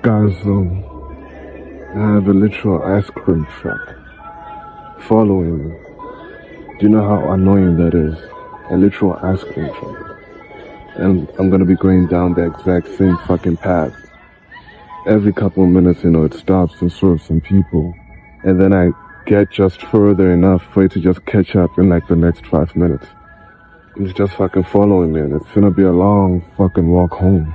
Guys, I have a literal ice cream truck following me. Do you know how annoying that is? A literal ice cream truck. And I'm gonna be going down the exact same fucking path. Every couple of minutes, it stops and serves some people. And then I get just further enough for it to just catch up in like the next 5 minutes. It's just fucking following me, and it's gonna be a long fucking walk home.